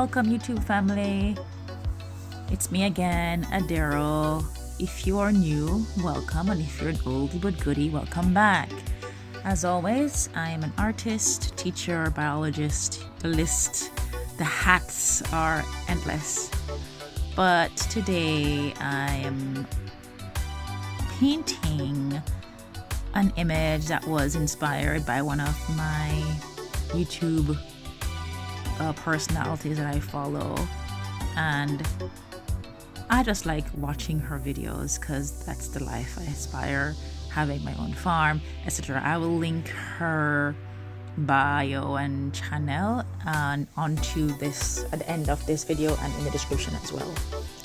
Welcome YouTube family. It's me again, Adero. If you are new, welcome, and if you're an oldie but goodie, welcome back. As always, I am an artist, teacher, biologist. The hats are endless. But today I am painting an image that was inspired by one of my YouTube personalities that I follow, and I just like watching her videos because that's the life I aspire, having my own farm, etc. I will link her bio and channel onto this at the end of this video and in the description as well.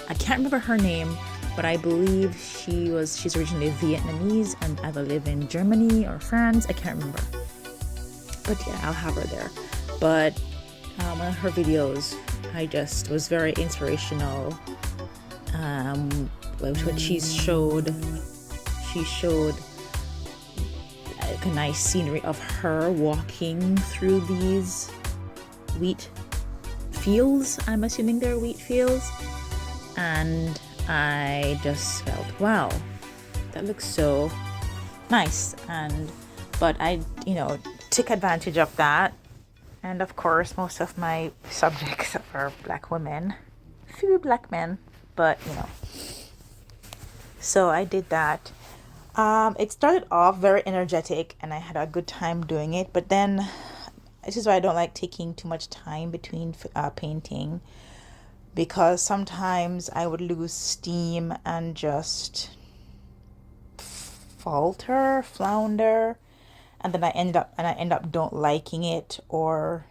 I can't remember her name, but I believe she's originally Vietnamese and either live in Germany or France. I can't remember, but yeah, I'll have her there. But one of her videos I just was very inspirational. What she showed like a nice scenery of her walking through these wheat fields. I'm assuming they're wheat fields, and I just felt, wow, that looks so nice. But I took advantage of that. And of course, most of my subjects are black women, few black men, but so I did that. It started off very energetic and I had a good time doing it, but then this is why I don't like taking too much time between painting, because sometimes I would lose steam and just flounder, and then I end up don't liking it, or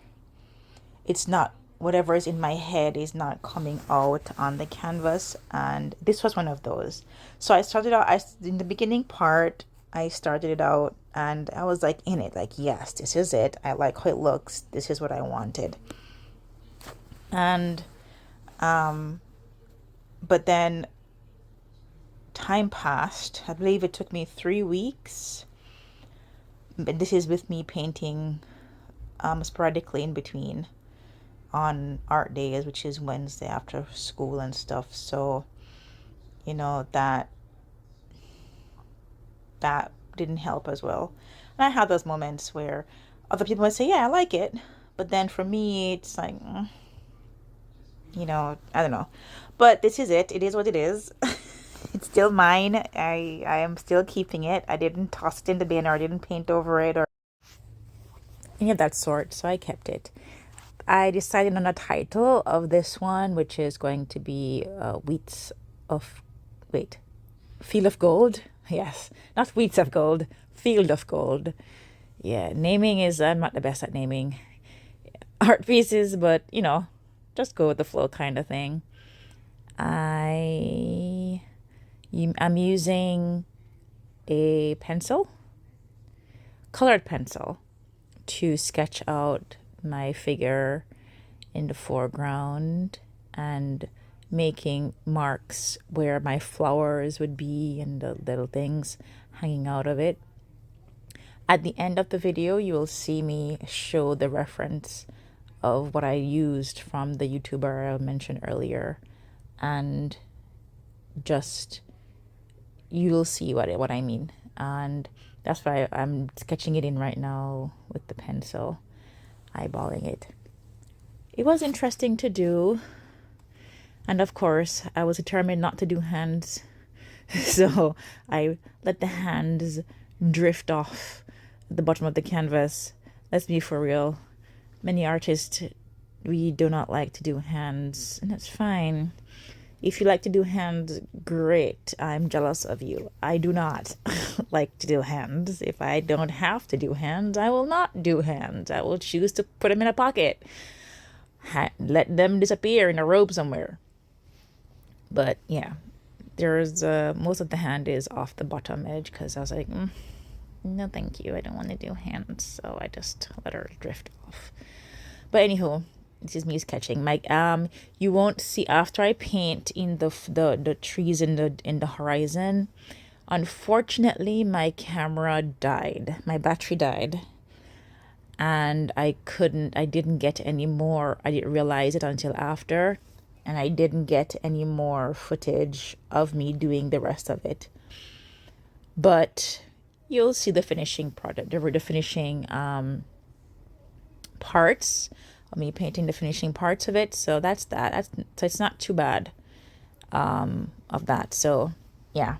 it's not, whatever is in my head is not coming out on the canvas. And this was one of those. So I started out, in the beginning part, I started it out and I was like in it, like, yes, this is it. I like how it looks. This is what I wanted. And but then time passed. I believe it took me 3 weeks. But this is with me painting sporadically in between on art days, which is Wednesday after school and stuff. So that didn't help as well. And I had those moments where other people would say, yeah, I like it, but then for me it's like I don't know. But this is it. It is what it is. It's still mine. I am still keeping it. I didn't toss it in the bin, or I didn't paint over it or any of that sort, so I kept it. I decided on a title of this one, which is going to be Field of Gold. Yes, not Wheats of Gold, Field of Gold. Yeah, naming is, I'm not the best at naming art pieces, but just go with the flow kind of thing. I'm using a colored pencil, to sketch out my figure in the foreground and making marks where my flowers would be and the little things hanging out of it. At the end of the video, you will see me show the reference of what I used from the YouTuber I mentioned earlier, and just you'll see what I mean. And that's why I'm sketching it in right now with the pencil, eyeballing it. It was interesting to do, and of course I was determined not to do hands, so I let the hands drift off the bottom of the canvas. Let's be for real, many artists, we do not like to do hands, and that's fine. If you like to do hands, great. I'm jealous of you. I do not like to do hands. If I don't have to do hands, I will not do hands. I will choose to put them in a pocket. Let them disappear in a robe somewhere. But yeah, there's most of the hand is off the bottom edge, because I was like, no thank you. I don't want to do hands. So I just let her drift off. But anywho, this is me sketching. You won't see after I paint in the trees in the horizon. Unfortunately, my camera died. My battery died, and I didn't get any more. I didn't realize it until after, and I didn't get any more footage of me doing the rest of it. But you'll see the finishing product, the finishing parts of me painting the finishing parts of it. So that's that. So it's not too bad of that. So yeah,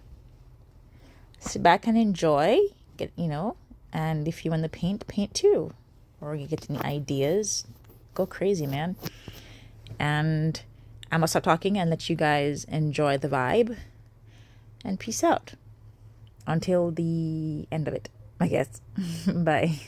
sit back and enjoy. Get and if you want to paint too, or you get any ideas, go crazy, man. And I'm gonna stop talking and let you guys enjoy the vibe. And peace out until the end of it, I guess. Bye.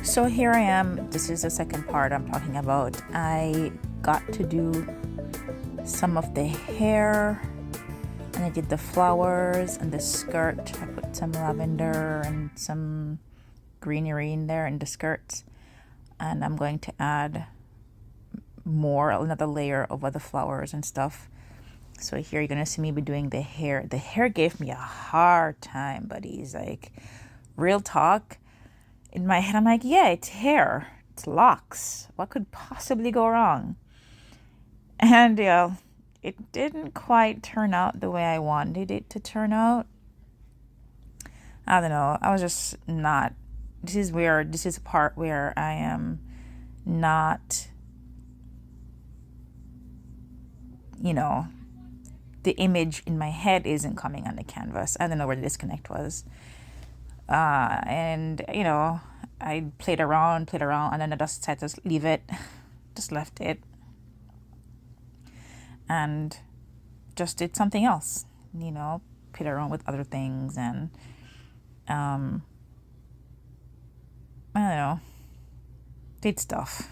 So here I am. This is the second part I'm talking about. I got to do some of the hair, and I did the flowers and the skirt. I put some lavender and some greenery in there in the skirt, and I'm going to add another layer over the flowers and stuff. So here you're gonna see me be doing the hair. The hair gave me a hard time, buddies. Like, real talk. In my head, I'm like, yeah, it's hair. It's locks. What could possibly go wrong? And it didn't quite turn out the way I wanted it to turn out. I don't know. I was just not. This is a part where I am not, the image in my head isn't coming on the canvas. I don't know where the disconnect was. And I played around, and then I just decided to leave it. Just left it. And just did something else, played around with other things, and I don't know, did stuff.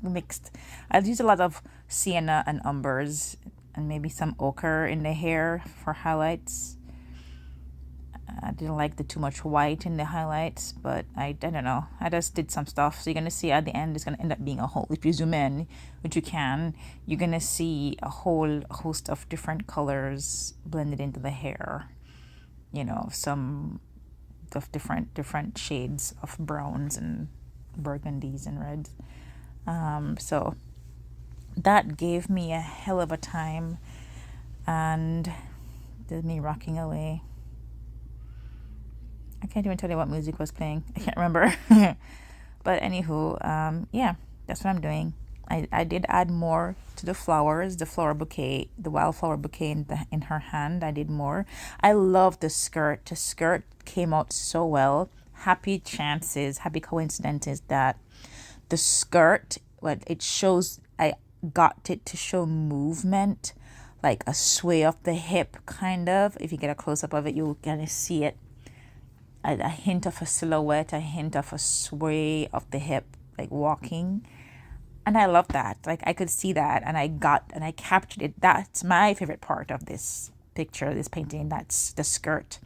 Mixed. I used a lot of sienna and umbers and maybe some ochre in the hair for highlights. I didn't like the too much white in the highlights, but I don't know. I just did some stuff. So you're going to see at the end, it's going to end up being a whole, if you zoom in, which you can, you're going to see a whole host of different colors blended into the hair. Some of different shades of browns and burgundies and reds. So that gave me a hell of a time, and did me rocking away. I can't even tell you what music was playing. I can't remember. But anywho, yeah, that's what I'm doing. I did add more to the flowers, the flower bouquet, the wildflower bouquet in her hand. I did more. I love the skirt. The skirt came out so well. Happy chances, happy coincidences that the skirt, it shows, I got it to show movement, like a sway of the hip, kind of. If you get a close up of it, you'll kind of see it. A hint of a silhouette, a hint of a sway of the hip, like walking. And I love that. Like, I could see that, and I captured it. That's my favorite part of this picture, this painting. That's the skirt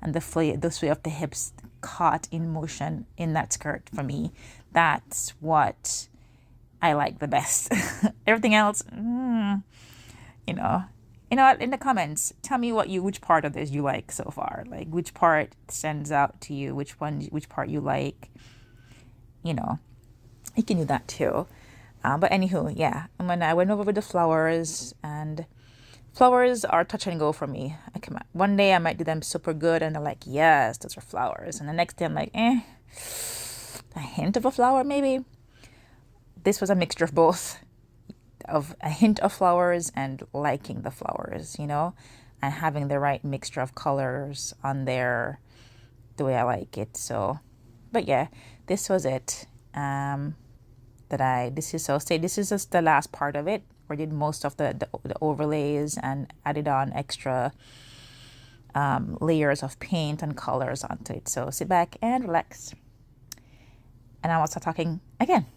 and the sway of the hips caught in motion in that skirt. For me, that's what I like the best. Everything else, in the comments, tell me which part of this you like so far. Like, which part stands out to you, which part you like. You can do that too. But anywho, yeah. And when I went over with the flowers, and flowers are touch and go for me. One day I might do them super good, and they're like, yes, those are flowers. And the next day I'm like, a hint of a flower maybe. This was a mixture of both. Of a hint of flowers and liking the flowers, and having the right mixture of colors on there the way I like it. So, but yeah, this was it. This is just the last part of it, where I did most of the overlays and added on extra layers of paint and colors onto it. So sit back and relax, and I will start talking again.